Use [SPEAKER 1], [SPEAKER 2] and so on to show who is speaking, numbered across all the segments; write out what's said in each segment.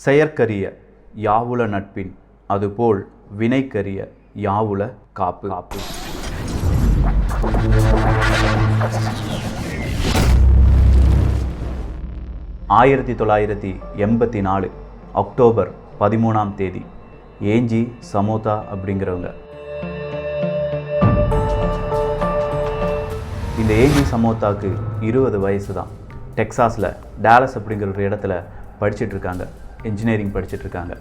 [SPEAKER 1] செயற்கரிய யாவுல நட்பின் அதுபோல் வினைக்கரிய யாவுல காப்பு. 1984 அக்டோபர் 13 ஏஞ்சி சமோதா அப்படிங்கிறவங்க. இந்த ஏஞ்சி சமோதாவுக்கு 20 வயசு தான். டெக்சாஸில் டாலஸ் அப்படிங்கிற ஒரு இடத்துல படிச்சுட்டு இருக்காங்க. இன்ஜினியரிங் படிச்சுட்டு இருக்காங்க.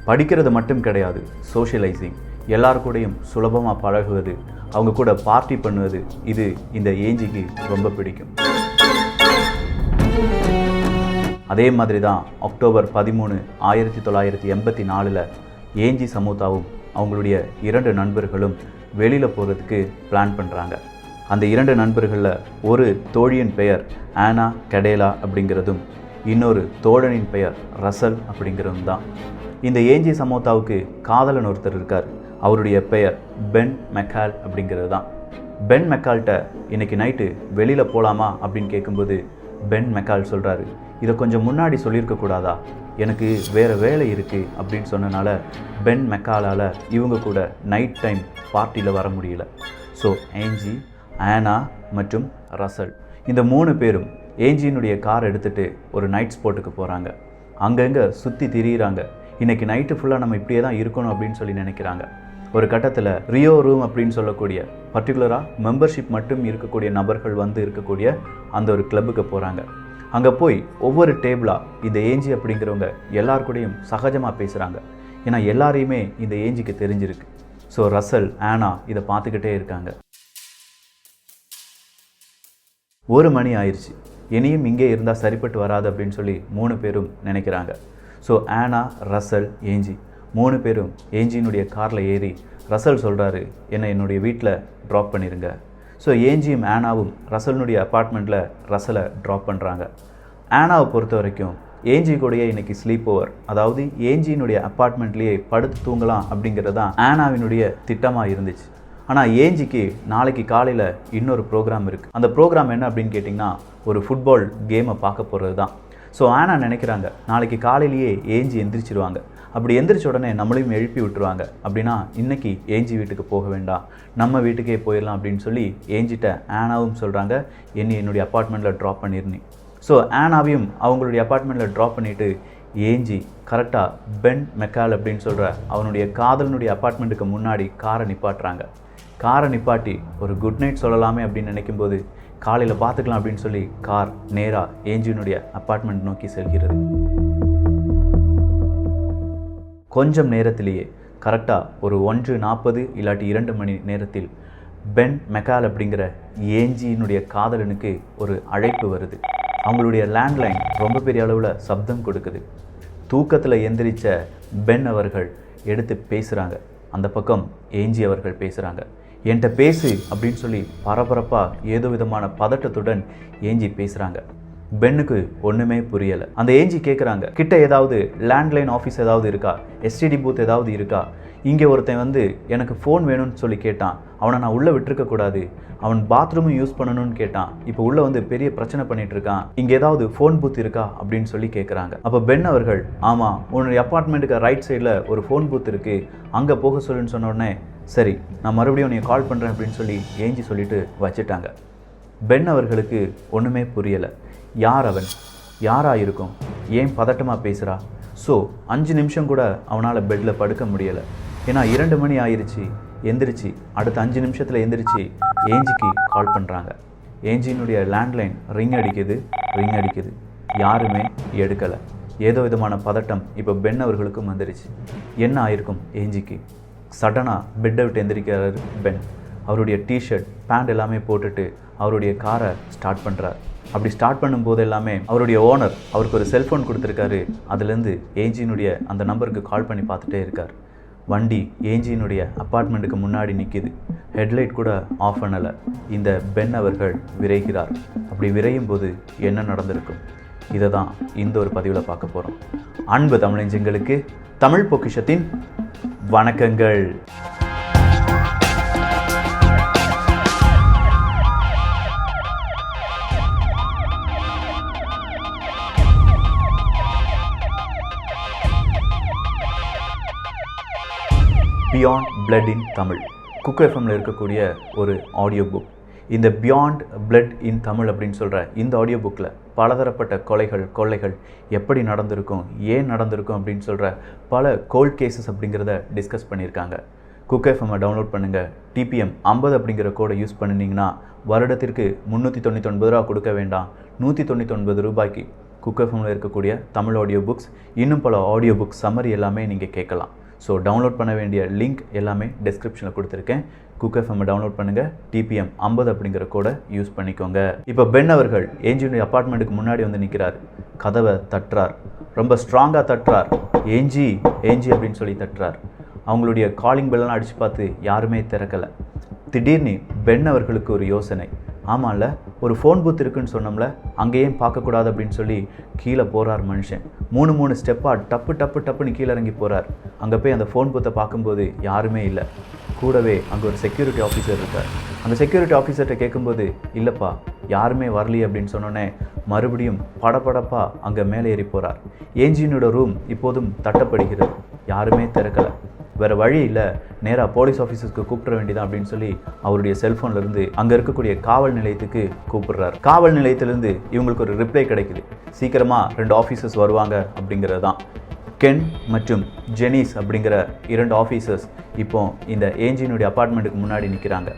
[SPEAKER 1] படிக்கிறது மட்டும் கிடையாது, சோஷியலைசிங், எல்லாருக்கூடையும் சுலபமாக பழகுவது, அவங்க கூட பார்ட்டி பண்ணுவது, இது இந்த ஏஞ்சிக்கு ரொம்ப பிடிக்கும். அதே மாதிரி தான் அக்டோபர் 13, 1984 ஏஞ்சி சமோதாவும் அவங்களுடைய 2 நண்பர்களும் வெளியில் போகிறதுக்கு பிளான் பண்ணுறாங்க. அந்த 2 நண்பர்களில் ஒரு தோழியின் பெயர் ஆனா கடேலா அப்படிங்கிறதும் இன்னொரு தோழனின் பெயர் ரசல் அப்படிங்கிறதும் தான். இந்த ஏஞ்சி சமோதாவுக்கு காதலன் ஒருத்தர் இருக்கார். அவருடைய பெயர் பென் மெக்கால் அப்படிங்கிறது தான். பென் மெக்கால்கிட்ட இன்றைக்கி நைட்டு வெளியில் போகலாமா அப்படின்னு கேட்கும்போது பென் மெக்கால் சொல்கிறாரு, இதை கொஞ்சம் முன்னாடி சொல்லியிருக்கக்கூடாதா, எனக்கு வேறு வேலை இருக்குது அப்படின்னு சொன்னனால பென் மெக்காலால் இவங்க கூட நைட் டைம் பார்ட்டியில் வர முடியல. ஸோ ஏஞ்சி, ஆனா மற்றும் ரசல் இந்த 3 பேரும் ஏஞ்சியினுடைய கார் எடுத்துகிட்டு ஒரு நைட் ஸ்பாட்டுக்கு போகிறாங்க. அங்கங்கே சுற்றி திரியிறாங்க. இன்றைக்கி நைட்டு ஃபுல்லாக நம்ம இப்படியே தான் இருக்கணும் அப்படின்னு சொல்லி நினைக்கிறாங்க. ஒரு கட்டத்தில் ரியோ ரூம் அப்படின்னு சொல்லக்கூடிய பர்டிகுலராக மெம்பர்ஷிப் மட்டும் இருக்கக்கூடிய நபர்கள் வந்து இருக்கக்கூடிய அந்த ஒரு கிளப்புக்கு போகிறாங்க. அங்கே போய் ஒவ்வொரு டேபிளாக இந்த ஏஞ்சி அப்படிங்கிறவங்க எல்லாருக்கூடையும் சகஜமாக பேசுகிறாங்க. ஏன்னா எல்லாரையுமே இந்த ஏஞ்சிக்கு தெரிஞ்சிருக்கு. ஸோ ரசல், ஆனா இதை பார்த்துக்கிட்டே இருக்காங்க. 1 மணி ஆயிடுச்சு. இனியும் இங்கே இருந்தால் சரிப்பட்டு வராது அப்படின்னு சொல்லி 3 பேரும் நினைக்கிறாங்க. ஸோ ஆனா, ரசல், ஏஞ்சி 3 பேரும் ஏஞ்சியினுடைய காரில் ஏறி ரசல் சொல்கிறாரு, என்னுடைய வீட்டில் ட்ராப் பண்ணிடுங்க. ஸோ ஏஞ்சியும் ஆனாவும் ரசலினுடைய அப்பார்ட்மெண்ட்டில் ரசலை ட்ராப் பண்ணுறாங்க. ஆனாவை பொறுத்த வரைக்கும் ஏஞ்சி கூடயே இன்றைக்கி ஸ்லீப் ஓவர், அதாவது ஏஞ்சியினுடைய அப்பார்ட்மெண்ட்லேயே படுத்து தூங்கலாம் அப்படிங்கிறது தான் ஆனாவினுடைய திட்டமாக இருந்துச்சு. ஆனால் ஏஞ்சிக்கு நாளைக்கு காலையில் இன்னொரு ப்ரோக்ராம் இருக்குது. அந்த ப்ரோக்ராம் என்ன அப்படின்னு கேட்டிங்கன்னா ஒரு ஃபுட்பால் கேமை பார்க்க போகிறது தான். ஸோ ஆனா நினைக்கிறாங்க, நாளைக்கு காலையிலேயே ஏஞ்சி எந்திரிச்சிருவாங்க. அப்படி எந்திரிச்ச உடனே நம்மளையும் எழுப்பி விட்டுருவாங்க. அப்படின்னா இன்றைக்கி ஏஞ்சி வீட்டுக்கு போக வேண்டாம், நம்ம வீட்டுக்கே போயிடலாம் அப்படின்னு சொல்லி ஏஞ்சிட்ட ஆனாவும் சொல்கிறாங்க, என்னுடைய அப்பார்ட்மெண்ட்டில் ட்ராப் பண்ணிருந்தேன். ஸோ ஆனாவையும் அவங்களுடைய அப்பார்ட்மெண்ட்டில் ட்ராப் பண்ணிவிட்டு ஏஞ்சி கரெக்டாக பென் மெக்கால் அப்படின்னு சொல்கிற அவனுடைய காதலனுடைய அப்பார்ட்மெண்ட்டுக்கு முன்னாடி காரை நிப்பாட்டுறாங்க. காரை நிப்பாட்டி ஒரு குட் நைட் சொல்லலாமே அப்படின்னு நினைக்கும்போது காலையில் பார்த்துக்கலாம் அப்படின்னு சொல்லி கார் நேராக ஏஞ்சியினுடைய அப்பார்ட்மெண்ட் நோக்கி செல்கிறது. கொஞ்சம் நேரத்திலேயே கரெக்டாக ஒரு 1:40 இல்லாட்டி 2 மணி நேரத்தில் பென் மெக்கால் அப்படிங்கிற ஏஞ்சியினுடைய காதலனுக்கு ஒரு அழைப்பு வருது. அவங்களுடைய லேண்ட்லைன் ரொம்ப பெரிய அளவில் சப்தம் கொடுக்குது. தூக்கத்தில் எந்திரிச்ச பென் அவர்கள் எடுத்து பேசுகிறாங்க. அந்த பக்கம் ஏஞ்சி அவர்கள் பேசுகிறாங்க. என்கிட்ட பேசு அப்படின்னு சொல்லி பரபரப்பாக ஏதோ விதமான பதட்டத்துடன் ஏஞ்சி பேசுகிறாங்க. பென்னுக்கு ஒன்றுமே புரியலை. அந்த ஏஞ்சி கேட்குறாங்க, கிட்ட ஏதாவது லேண்ட்லைன் ஆஃபீஸ் ஏதாவது இருக்கா, எஸ்டிடி பூத் ஏதாவது இருக்கா, இங்கே ஒருத்தன் வந்து எனக்கு ஃபோன் வேணும்னு சொல்லி கேட்டான், அவனை நான் உள்ளே விட்டுருக்கக்கூடாது, அவன் பாத்ரூமும் யூஸ் பண்ணணும்னு கேட்டான், இப்போ உள்ளே வந்து பெரிய பிரச்சனை பண்ணிகிட்டு இருக்கான், இங்கே ஏதாவது ஃபோன் பூத் இருக்கா அப்படின்னு சொல்லி கேட்குறாங்க. அப்போ பென் அவர்கள், ஆமாம் உன்னுடைய அப்பார்ட்மெண்ட்டுக்கு ரைட் சைடில் ஒரு ஃபோன் பூத் இருக்குது, அங்கே போக சொல்லுன்னு சொன்ன உடனே சரி நான் மறுபடியும் நீ கால் பண்ணுறேன் அப்படின்னு சொல்லி ஏஞ்சி சொல்லிட்டு வச்சுட்டாங்க. பென் அவர்களுக்கு ஒன்றுமே புரியலை. யார் அவன், யாராக இருக்கும், ஏன் பதட்டமாக பேசுகிறா? ஸோ 5 நிமிஷம் கூட அவனால் பெட்டில் படுக்க முடியலை. ஏன்னா 2 மணி ஆயிடுச்சு. எந்திரிச்சு அடுத்த 5 நிமிஷத்தில் எந்திரிச்சு ஏஞ்சிக்கு கால் பண்ணுறாங்க. ஏஞ்சியினுடைய லேண்ட்லைன் ரிங் அடிக்குது. யாருமே எடுக்கலை. ஏதோ விதமான பதட்டம் இப்போ பென் அவர்களுக்கும் வந்துடுச்சு. என்ன ஆயிருக்கும் ஏஞ்சிக்கு? சடனாக பெட்டை விட்டு எந்திரிக்கிறார் பென். அவருடைய டிஷர்ட், பேண்ட் எல்லாமே போட்டுட்டு அவருடைய காரை ஸ்டார்ட் பண்ணுறார். அப்படி ஸ்டார்ட் பண்ணும்போது எல்லாமே அவருடைய ஓனர் அவருக்கு ஒரு செல்ஃபோன் கொடுத்துருக்காரு. அதுலேருந்து ஏஞ்சியினுடைய அந்த நம்பருக்கு கால் பண்ணி பார்த்துட்டே இருக்கார். வண்டி ஏஞ்சியினுடைய அப்பார்ட்மெண்ட்டுக்கு முன்னாடி நிற்கிது. ஹெட்லைட் கூட ஆஃப் பண்ணலை. இந்த பென் அவர்கள் விரைகிறார். அப்படி விரையும் போது என்ன நடந்திருக்கும், இதை தான் இந்த ஒரு பதிவில் பார்க்க போகிறோம். அன்பு தமிழஞ்சங்களுக்கு தமிழ் பொக்கிஷத்தின் வணக்கங்கள். Beyond blood in Tamil cook எஃப்எம்ல இருக்கக்கூடிய ஒரு ஆடியோ புக். இந்த பியாண்ட் பிளட் இன் தமிழ் அப்படின்னு சொல்கிற இந்த ஆடியோ புக்கில் பலதரப்பட்ட கொள்ளைகள் எப்படி நடந்திருக்கும், ஏன் நடந்திருக்கும் அப்படின்னு சொல்கிற பல கோல்ட் கேசஸ் அப்படிங்கிறத டிஸ்கஸ் பண்ணியிருக்காங்க. குக் எஃப்எம்மை டவுன்லோட் பண்ணுங்கள். டிபிஎம் 50 அப்படிங்கிற கோடை யூஸ் பண்ணினீங்கன்னா வருடத்திற்கு 399 ரூபா கொடுக்க வேண்டாம். 199 ரூபாய்க்கு குக் எஃப்எம்மில் இருக்கக்கூடிய தமிழ் ஆடியோ புக்ஸ், இன்னும் பல ஆடியோ புக்ஸ் சம்மரி எல்லாமே நீங்கள் கேட்கலாம். ஸோ டவுன்லோட் பண்ண வேண்டிய லிங்க் எல்லாமே டிஸ்கிரிப்ஷனில் கொடுத்துருக்கேன். குக் எஃப்எம்மை டவுன்லோட் பண்ணுங்கள். டிபிஎம் 50 அப்படிங்கிற கோடை யூஸ் பண்ணிக்கோங்க. இப்போ பென் அவர்கள் ஏஞ்சியுடைய அப்பார்ட்மெண்ட்டுக்கு முன்னாடி வந்து நிற்கிறார். கதவை தட்டுறார். ரொம்ப ஸ்ட்ராங்காக தட்டுறார். ஏஞ்சி அப்படின்னு சொல்லி தட்டுறார். அவங்களுடைய காலிங் பெல்லாம் அடித்து பார்த்து யாருமே திறக்கலை. திடீர்னு பென் அவர்களுக்கு ஒரு யோசனை. ஆமாம்ல, ஒரு ஃபோன் பூத் இருக்குன்னு சொன்னோம்ல, அங்கேயும் பார்க்கக்கூடாது அப்படின்னு சொல்லி கீழே போகிறார் மனுஷன். 3 ஸ்டெப்பாக டப்புன்னு கீழே இறங்கி போகிறார். அங்கே போய் அந்த ஃபோன் பூத்தை பார்க்கும்போது யாருமே இல்லை. கூடவே அங்கே ஒரு செக்யூரிட்டி ஆஃபீஸர் இருக்கார். அந்த செக்யூரிட்டி ஆஃபீஸர்கிட்ட கேட்கும்போது, இல்லைப்பா யாருமே வரலையே அப்படின்னு சொன்னோன்னே மறுபடியும் படபடப்பாக அங்கே மேலே ஏறி போகிறார். ஏஞ்சினோட ரூம் இப்போதும் தட்டப்படுகிறது. யாருமே திறக்கலை. வேறு வழி இல்லை, நேராக போலீஸ் ஆஃபீஸர்ஸ்க்கு கூப்பிட வேண்டியதான் அப்படின்னு சொல்லி அவருடைய செல்ஃபோன்லேருந்து அங்கே இருக்கக்கூடிய காவல் நிலையத்துக்கு கூப்பிடுறாரு. காவல் நிலையத்திலேருந்து இவங்களுக்கு ஒரு ரிப்ளை கிடைக்குது. சீக்கிரமாக 2 ஆஃபீஸர்ஸ் வருவாங்க அப்படிங்கிறது தான். கென் மற்றும் ஜெனிஸ் அப்படிங்கிற 2 ஆஃபீஸர்ஸ் இப்போ இந்த ஏஞ்சினுடைய அப்பார்ட்மெண்ட்டுக்கு முன்னாடி நிற்கிறாங்க.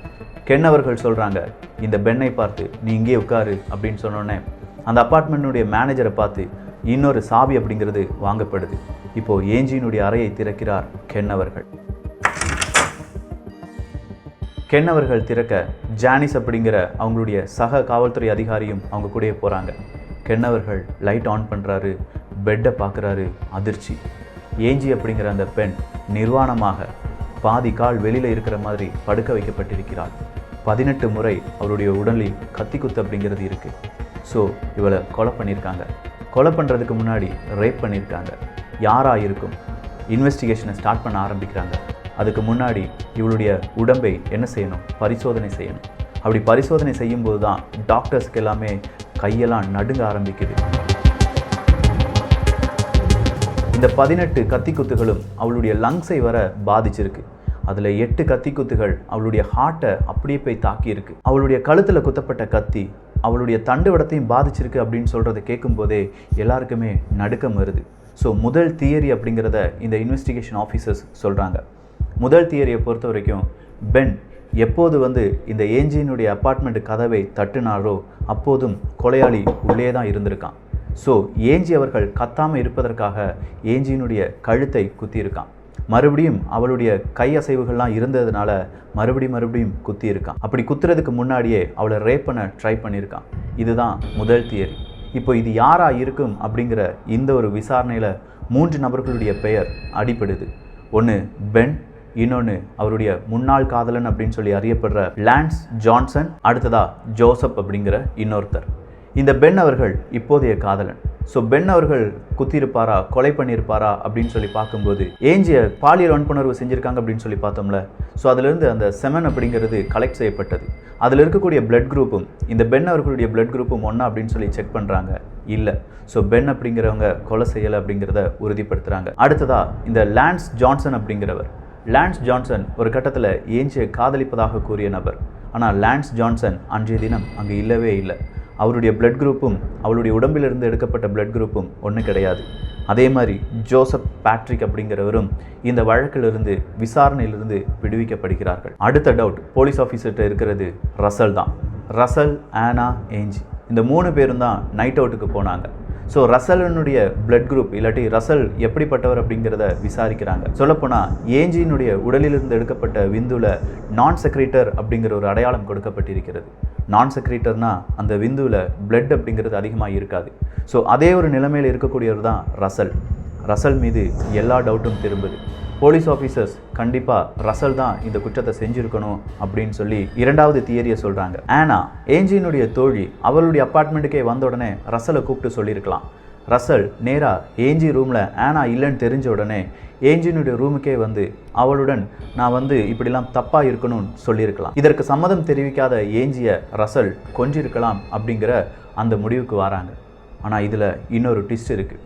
[SPEAKER 1] கென் அவர்கள் சொல்கிறாங்க, இந்த பெண்ணை பார்த்து நீ இங்கே உட்காரு அப்படின்னு சொன்னோன்னே அந்த அப்பார்ட்மெண்ட்டுடைய மேனேஜரை பார்த்து இன்னொரு சாவி அப்படிங்கிறது வாங்கப்படுது. இப்போது ஏஞ்சியினுடைய அறையை திறக்கிறார் கென் அவர்கள். கென் அவர்கள் திறக்க ஜானிஸ் அப்படிங்கிற அவங்களுடைய சக காவல்துறை அதிகாரியும் அவங்க கூடயே போகிறாங்க. கென் அவர்கள் லைட் ஆன் பண்ணுறாரு. பெட்டை பார்க்குறாரு. அதிர்ச்சி. ஏஞ்சி அப்படிங்கிற அந்த பெண் நிர்வாணமாக பாதி கால் வெளியில் இருக்கிற மாதிரி படுக்க வைக்கப்பட்டிருக்கிறாள். 18 முறை அவருடைய உடலில் கத்தி குத்து அப்படிங்கிறது இருக்குது. ஸோ இவளை கொலை பண்ணியிருக்காங்க. கொலை பண்ணுறதுக்கு முன்னாடி ரேப் பண்ணியிருக்காங்க. யாராக இருக்கும்? இன்வெஸ்டிகேஷனை ஸ்டார்ட் பண்ண ஆரம்பிக்கிறாங்க. அதுக்கு முன்னாடி இவளுடைய உடம்பை என்ன செய்யணும்? பரிசோதனை செய்யணும். அப்படி பரிசோதனை செய்யும்போது தான் டாக்டர்ஸ்க்கு எல்லாமே கையெல்லாம் நடுங்க ஆரம்பிக்குது. இந்த 18 கத்தி குத்துகளும் அவளுடைய லங்ஸை வர பாதிச்சிருக்கு. அதில் 8 கத்தி குத்துகள் அவளுடைய ஹார்ட்டை அப்படியே போய் தாக்கியிருக்கு. அவளுடைய கழுத்தில் குத்தப்பட்ட கத்தி அவளுடைய தண்டுவடத்தையும் பாதிச்சிருக்கு அப்படின்னு சொல்கிறத கேட்கும்போதே எல்லாருக்குமே நடுக்கம் வருது. ஸோ முதல் தியரி அப்படிங்கிறத இந்த இன்வெஸ்டிகேஷன் ஆஃபீஸர்ஸ் சொல்கிறாங்க. முதல் தியரியை பொறுத்த வரைக்கும் பென் எப்போது வந்து இந்த ஏஞ்சியினுடைய அப்பார்ட்மெண்ட் கதவை தட்டுனாரோ அப்போதும் கொலையாளி உள்ளே தான் இருந்திருக்கான். ஸோ ஏஞ்சி அவர்கள் கத்தாமல் இருப்பதற்காக ஏஞ்சியினுடைய கழுத்தை குத்தியிருக்கான். மறுபடியும் அவளுடைய கை அசைவுகள்லாம் இருந்ததுனால மறுபடியும் குத்தியிருக்கான். அப்படி குத்துறதுக்கு முன்னாடியே அவளை ரேப் பண்ண ட்ரை பண்ணியிருக்கான். இதுதான் முதல் தியரி. இப்போ இது யாராக இருக்கும் அப்படிங்கிற இந்த ஒரு விசாரணையில் 3 நபர்களுடைய பெயர் அடிபடுது. ஒன்று பென், இன்னொன்று அவருடைய முன்னாள் காதலன் அப்படின்னு சொல்லி அறியப்படுற லான்ஸ் ஜான்சன், அடுத்ததா ஜோசப் அப்படிங்கிற இன்னொருத்தர். இந்த பென் அவர்கள் இப்போதைய காதலன். ஸோ பென் அவர்கள் குத்தியிருப்பாரா, கொலை பண்ணியிருப்பாரா அப்படின்னு சொல்லி பார்க்கும்போது ஏஞ்சியை பாலியல் வன்புணர்வு செஞ்சுருக்காங்க அப்படின்னு சொல்லி பார்த்தோம்ல. ஸோ அதிலிருந்து அந்த செமன் அப்படிங்கிறது கலெக்ட் செய்யப்பட்டது. அதில் இருக்கக்கூடிய பிளட் குரூப்பும் இந்த பென் அவர்களுடைய பிளட் குரூப்பும் ஒன்றா அப்படின்னு சொல்லி செக் பண்ணுறாங்க. இல்லை. ஸோ பென் அப்படிங்கிறவங்க கொலை செய்யலை அப்படிங்கிறத உறுதிப்படுத்துகிறாங்க. அடுத்ததாக இந்த லான்ஸ் ஜான்சன் அப்படிங்கிறவர். லான்ஸ் ஜான்சன் ஒரு கட்டத்தில் ஏஞ்சியை காதலிப்பதாக கூறிய நபர். ஆனால் லான்ஸ் ஜான்சன் அன்றைய தினம் அங்கே இல்லவே இல்லை. அவருடைய பிளட் குரூப்பும் அவளுடைய உடம்பிலிருந்து எடுக்கப்பட்ட பிளட் குரூப்பும் ஒன்று கிடையாது. அதே மாதிரி ஜோசப் பேட்ரிக் அப்படிங்கிறவரும் இந்த வழக்கிலிருந்து விசாரணையிலிருந்து விடுவிக்கப்படுகிறார்கள். அடுத்த டவுட் போலீஸ் ஆஃபீஸர்கிட்ட இருக்கிறது ரசல் தான். ரசல், ஆனா, ஏஞ்சி இந்த 3 பேரும் தான் நைட் அவுட்டுக்கு போனாங்க. ஸோ ரசலனுடைய பிளட் குரூப் இல்லாட்டி ரசல் எப்படிப்பட்டவர் அப்படிங்கிறத விசாரிக்கிறாங்க. சொல்லப்போனால் ஏஞ்சியினுடைய உடலிலிருந்து எடுக்கப்பட்ட விந்துவில் நான் செக்ரேட்டர் அப்படிங்கிற ஒரு அடையாளம் கொடுக்கப்பட்டிருக்கிறது. நான் செக்ரேட்டர்னால் அந்த விந்துவில் பிளட் அப்படிங்கிறது அதிகமாக இருக்காது. ஸோ அதே ஒரு நிலைமையில் இருக்கக்கூடியவர் தான் ரசல். ரசல் மீது எல்லா டவுட்டும் திரும்புது. போலீஸ் ஆஃபீஸர்ஸ் கண்டிப்பாக ரசல் தான் இந்த குற்றத்தை செஞ்சுருக்கணும் அப்படின்னு சொல்லி 2வது தியரியை சொல்கிறாங்க. ஆனா, ஏஞ்சியினுடைய தோழி அவளுடைய அப்பார்ட்மெண்ட்டுக்கே வந்த உடனே ரசலை கூப்பிட்டு சொல்லியிருக்கலாம். ரசல் நேராக ஏஞ்சி ரூமில் ஆனா இல்லைன்னு தெரிஞ்ச உடனே ஏஞ்சியினுடைய ரூமுக்கே வந்து அவளுடன் நான் வந்து இப்படிலாம் தப்பாக இருக்கணும்னு சொல்லியிருக்கலாம். இதற்கு சம்மதம் தெரிவிக்காத ஏஞ்சியை ரசல் கொஞ்சிருக்கலாம் அப்படிங்கிற அந்த முடிவுக்கு வராங்க. ஆனால் இதில் இன்னொரு ட்விஸ்ட் இருக்குது.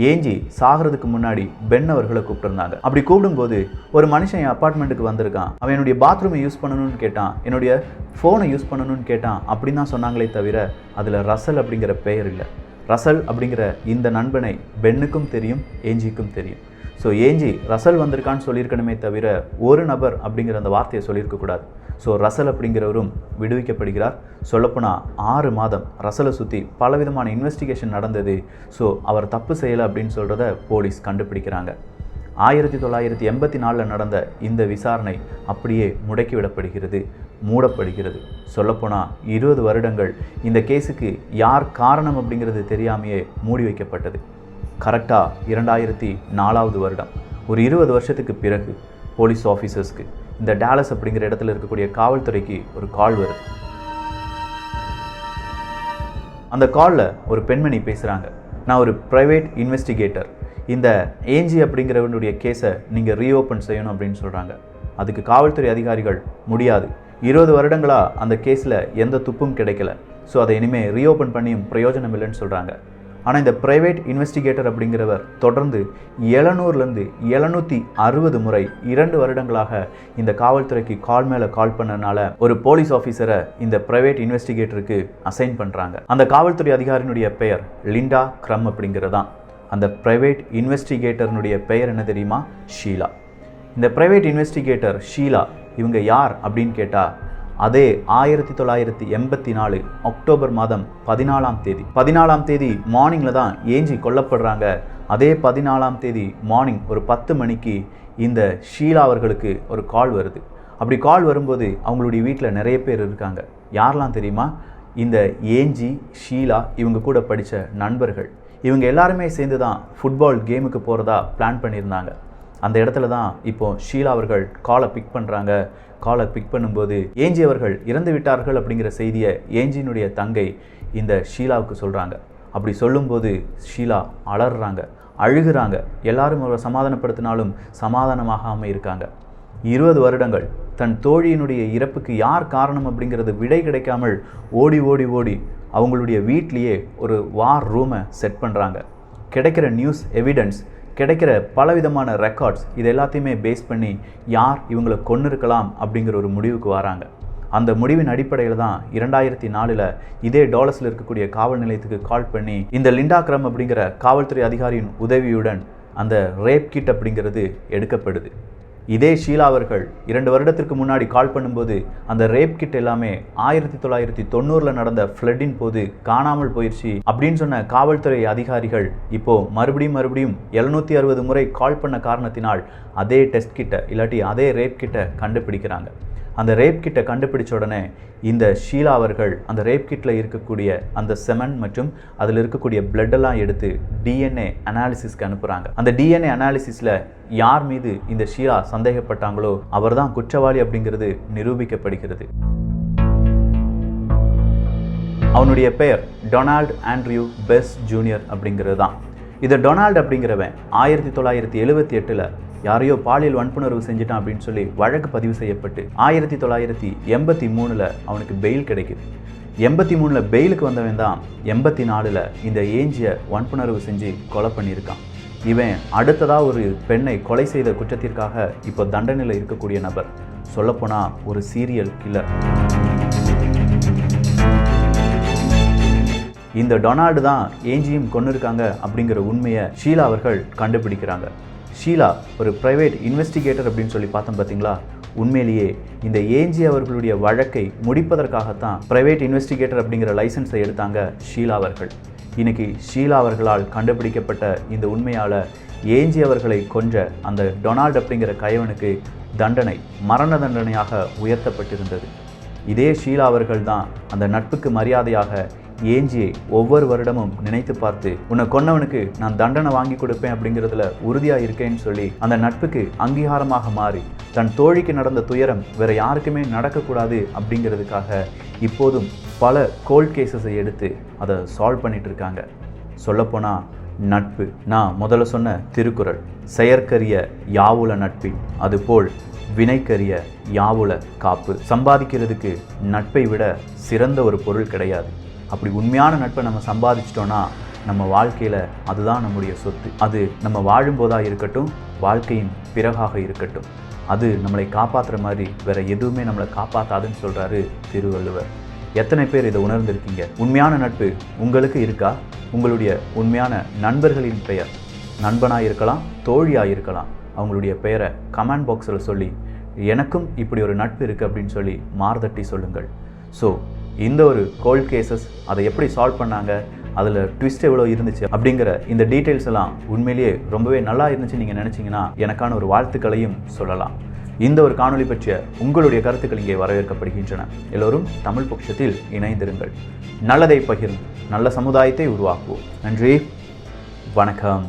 [SPEAKER 1] ஏஞ்சி சாகிறதுக்கு முன்னாடி பென் அவர்களை கூப்பிட்டுருந்தாங்க. அப்படி கூப்பிடும்போது ஒரு மனுஷன் என் அப்பார்ட்மெண்ட்டுக்கு வந்திருக்கான், அவன் என்னுடைய பாத்ரூமை யூஸ் பண்ணணும்னு கேட்டான், என்னுடைய ஃபோனை யூஸ் பண்ணணும்னு கேட்டான் அப்படின்னு தான் சொன்னாங்களே தவிர அதில் ரசல் அப்படிங்கிற பெயர் இல்லை. ரசல் அப்படிங்கிற இந்த நண்பனை பென்னுக்கும் தெரியும், ஏஞ்சிக்கும் தெரியும். ஸோ ஏஞ்சி ரசல் வந்திருக்கான்னு சொல்லியிருக்கணுமே தவிர ஒரு நபர் அப்படிங்கிற அந்த வார்த்தையை சொல்லியிருக்கக்கூடாது. So Russell அப்படிங்கிறவரும் விடுவிக்கப்படுகிறார். சொல்லப்போனால் 6 மாதம் ரசலை சுற்றி பலவிதமான இன்வெஸ்டிகேஷன் நடந்தது. ஸோ அவர் தப்பு செய்யலை அப்படின்னு சொல்கிறத போலீஸ் கண்டுபிடிக்கிறாங்க. 1984 நடந்த இந்த விசாரணை அப்படியே முடக்கிவிடப்படுகிறது, மூடப்படுகிறது. சொல்லப்போனால் 20 வருடங்கள் இந்த கேஸுக்கு யார் காரணம் அப்படிங்கிறது தெரியாமையே மூடி வைக்கப்பட்டது. கரெக்டாக 2004 வருடம், ஒரு 20 வருஷத்துக்கு பிறகு போலீஸ் ஆஃபீஸர்ஸ்க்கு இந்த டாலஸ் அப்படிங்கிற இடத்துல இருக்கக்கூடிய காவல்துறைக்கு ஒரு கால் வருது. அந்த காலில் ஒரு பெண்மணி பேசுகிறாங்க. நான் ஒரு ப்ரைவேட் இன்வெஸ்டிகேட்டர், இந்த ஏஞ்சி அப்படிங்கிறவனுடைய கேஸை நீங்கள் ரீஓப்பன் செய்யணும் அப்படின்னு சொல்கிறாங்க. அதுக்கு காவல்துறை அதிகாரிகள் முடியாது, 20 வருடங்களாக அந்த கேஸில் எந்த துப்பும் கிடைக்கல, ஸோ அதை இனிமேல் ரீஓப்பன் பண்ணியும் பிரயோஜனம் இல்லைன்னு சொல்கிறாங்க. ஆனால் இந்த ப்ரைவேட் இன்வெஸ்டிகேட்டர் அப்படிங்கிறவர் தொடர்ந்து 700லேருந்து 760 முறை 2 வருடங்களாக இந்த காவல்துறைக்கு கால் மேலே கால் பண்ணனால ஒரு போலீஸ் ஆஃபீஸரை இந்த ப்ரைவேட் இன்வெஸ்டிகேட்டருக்கு அசைன் பண்ணுறாங்க. அந்த காவல்துறை அதிகாரியினுடைய பெயர் லிண்டா க்ரம் அப்படிங்கிறதான். அந்த ப்ரைவேட் இன்வெஸ்டிகேட்டர்னுடைய பெயர் என்ன தெரியுமா? ஷீலா. இந்த ப்ரைவேட் இன்வெஸ்டிகேட்டர் ஷீலா இவங்க யார் அப்படின்னு கேட்டால், அதே 1984 அக்டோபர் மாதம் 14ஆம் தேதி மார்னிங்கில் தான் ஏஞ்சி கொல்லப்படுறாங்க. அதே 14ஆம் தேதி மார்னிங் ஒரு 10 மணிக்கு இந்த ஷீலா அவர்களுக்கு ஒரு கால் வருது. அப்படி கால் வரும்போது அவங்களுடைய வீட்டில் நிறைய பேர் இருக்காங்க. யாரெல்லாம் தெரியுமா? இந்த ஏஞ்சி, ஷீலா, இவங்க கூட படித்த நண்பர்கள். இவங்க எல்லாருமே சேர்ந்து தான் ஃபுட்பால் கேமுக்கு போகிறதா பிளான் பண்ணியிருந்தாங்க. அந்த இடத்துல தான் இப்போது ஷீலா அவர்கள் காலை பிக் பண்ணுறாங்க. காலை பிக் பண்ணும்போது ஏஞ்சி அவர்கள் இறந்து விட்டார்கள் அப்படிங்கிற செய்தியை ஏஞ்சியினுடைய தங்கை இந்த ஷீலாவுக்கு சொல்கிறாங்க. அப்படி சொல்லும்போது ஷீலா அலறாங்க, அழுகிறாங்க. எல்லாரும் அவரை சமாதானப்படுத்தினாலும் சமாதானமாகாமல் இருக்காங்க. 20 வருடங்கள் தன் தோழியினுடைய இறப்புக்கு யார் காரணம் அப்படிங்கிறது விடை கிடைக்காமல் ஓடி ஓடி ஓடி அவங்களுடைய வீட்லேயே ஒரு வார் ரூமை செட் பண்ணுறாங்க. கிடைக்கிற நியூஸ் எவிடன்ஸ், கிடைக்கிற பலவிதமான ரெக்கார்ட்ஸ், இது எல்லாத்தையுமே பேஸ் பண்ணி யார் இவங்களை கொன்னிருக்கலாம் அப்படிங்கிற ஒரு முடிவுக்கு வராங்க. அந்த முடிவின் அடிப்படையில் தான் 2004 இதே டாலஸில் இருக்கக்கூடிய காவல் நிலையத்துக்கு கால் பண்ணி இந்த லிண்டா க்ரம் அப்படிங்கிற காவல்துறை அதிகாரியின் உதவியுடன் அந்த ரேப் கிட் அப்படிங்கிறது எடுக்கப்படுது. இதே ஷீலா அவர்கள் 2 வருடத்திற்கு முன்னாடி கால் பண்ணும்போது அந்த ரேப் கிட் எல்லாமே 1990 நடந்த ஃப்ளட்டின் போது காணாமல் போயிடுச்சு அப்படின்னு சொன்ன காவல்துறை அதிகாரிகள் இப்போ மறுபடியும் 760 முறை கால் பண்ண காரணத்தினால் அதே டெஸ்ட் கிட்ட இல்லாட்டி அதே ரேப் கிட்ட கண்டுபிடிக்கிறாங்க. அந்த ரேப் கிட்ட கண்டுபிடிச்ச உடனே இந்த ஷீலா அவர்கள் அந்த ரேப் கிட்டில் இருக்கக்கூடிய அந்த செமன் மற்றும் அதில் இருக்கக்கூடிய பிளட்டெல்லாம் எடுத்து டிஎன்ஏ அனாலிசிஸ்க்கு அனுப்புகிறாங்க. அந்த டிஎன்ஏ அனாலிசிஸில் யார் மீது இந்த ஷீலா சந்தேகப்பட்டாங்களோ அவர் தான் குற்றவாளி அப்படிங்கிறது நிரூபிக்கப்படுகிறது. அவனுடைய பெயர் டொனால்ட் ஆண்ட்ரியூ பெஸ் ஜூனியர் அப்படிங்கிறது தான். இது டொனால்டு அப்படிங்கிறவன் 1978 யாரையோ பாலியல் வன்புணர்வு செஞ்சிட்டான் அப்படின்னு சொல்லி வழக்கு பதிவு செய்யப்பட்டு 1983 அவனுக்கு பெயில் கிடைக்குது. 83 பெயிலுக்கு வந்தவன் தான் 84 இந்த ஏஞ்சியை வன்புணர்வு செஞ்சு கொலை பண்ணியிருக்கான். இவன் அடுத்ததாக ஒரு பெண்ணை கொலை செய்த குற்றத்திற்காக இப்போ தண்டனையில் இருக்கக்கூடிய நபர். சொல்லப்போனால் ஒரு சீரியல் கில்லர். இந்த டொனால்டு தான் ஏஞ்சியும் கொன்னிருக்காங்க அப்படிங்கிற உண்மையை ஷீலா அவர்கள் கண்டுபிடிக்கிறாங்க. ஷீலா ஒரு ப்ரைவேட் இன்வெஸ்டிகேட்டர் அப்படின்னு சொல்லி பார்த்தோம் பார்த்தீங்களா? உண்மையிலேயே இந்த ஏஞ்சி அவர்களுடைய வழக்கை முடிப்பதற்காகத்தான் ப்ரைவேட் இன்வெஸ்டிகேட்டர் அப்படிங்கிற லைசன்ஸை எடுத்தாங்க ஷீலா அவர்கள். இன்னைக்கு ஷீலா அவர்களால் கண்டுபிடிக்கப்பட்ட இந்த உண்மையால் ஏஞ்சி அவர்களை கொன்ற அந்த டொனால்டு அப்படிங்கிற கயவனுக்கு தண்டனை மரண தண்டனையாக உயர்த்தப்பட்டிருந்தது. இதே ஷீலா அவர்கள் தான் அந்த நட்புக்கு மரியாதையாக ஏஞ்சியை ஒவ்வொரு வருடமும் நினைத்து பார்த்து உன்னை கொன்னவனுக்கு நான் தண்டனை வாங்கி கொடுப்பேன் அப்படிங்கிறதுல உறுதியாக இருக்கேன்னு சொல்லி அந்த நட்புக்கு அங்கீகாரமாக மாறி தன் தோழிக்கு நடந்த துயரம் வேற யாருக்குமே நடக்கக்கூடாது அப்படிங்கிறதுக்காக இப்போதும் பல கோல்ட் கேசஸை எடுத்து அதை சால்வ் பண்ணிட்டு இருக்காங்க. சொல்லப்போனால் நட்பு, நான் முதல்ல சொன்ன திருக்குறள், செயற்கரிய யாவுல நட்பின் அதுபோல் வினைக்கரிய யாவுல காப்பு. சம்பாதிக்கிறதுக்கு நட்பை விட சிறந்த ஒரு பொருள் கிடையாது. அப்படி உண்மையான நட்பை நம்ம சம்பாதிச்சிட்டோன்னா நம்ம வாழ்க்கையில் அதுதான் நம்முடைய சொத்து. அது நம்ம வாழும்போதாக இருக்கட்டும், வாழ்க்கையின் பிறகாக இருக்கட்டும், அது நம்மளை காப்பாற்றுற மாதிரி வேறு எதுவுமே நம்மளை காப்பாற்றாதுன்னு சொல்கிறாரு திருவள்ளுவர். எத்தனை பேர் இதை உணர்ந்திருக்கீங்க? உண்மையான நட்பு உங்களுக்கு இருக்கா? உங்களுடைய உண்மையான நண்பர்களின் பெயர், நண்பனாக இருக்கலாம், தோழியாக இருக்கலாம், அவங்களுடைய பெயரை கமெண்ட் பாக்ஸில் சொல்லி எனக்கும் இப்படி ஒரு நட்பு இருக்குது அப்படின்னு சொல்லி மார்தட்டி சொல்லுங்கள். ஸோ இந்த ஒரு கோல்ட் கேசஸ் அதை எப்படி சால்வ் பண்ணாங்க, அதில் ட்விஸ்ட் எவ்வளோ இருந்துச்சு அப்படிங்கிற இந்த டீட்டெயில்ஸ் எல்லாம் உண்மையிலேயே ரொம்பவே நல்லா இருந்துச்சு நீங்கள் நினச்சிங்கன்னா எனக்கான ஒரு வாழ்த்துக்களையும் சொல்லலாம். இந்த ஒரு காணொளி பற்றிய உங்களுடைய கருத்துக்கள் இங்கே வரவேற்கப்படுகின்றன. எல்லோரும் தமிழ் பொக்கிஷத்தில் இணைந்திருங்கள். நல்லதை பகிர்ந்து நல்ல சமுதாயத்தை உருவாக்குவோம். நன்றி, வணக்கம்.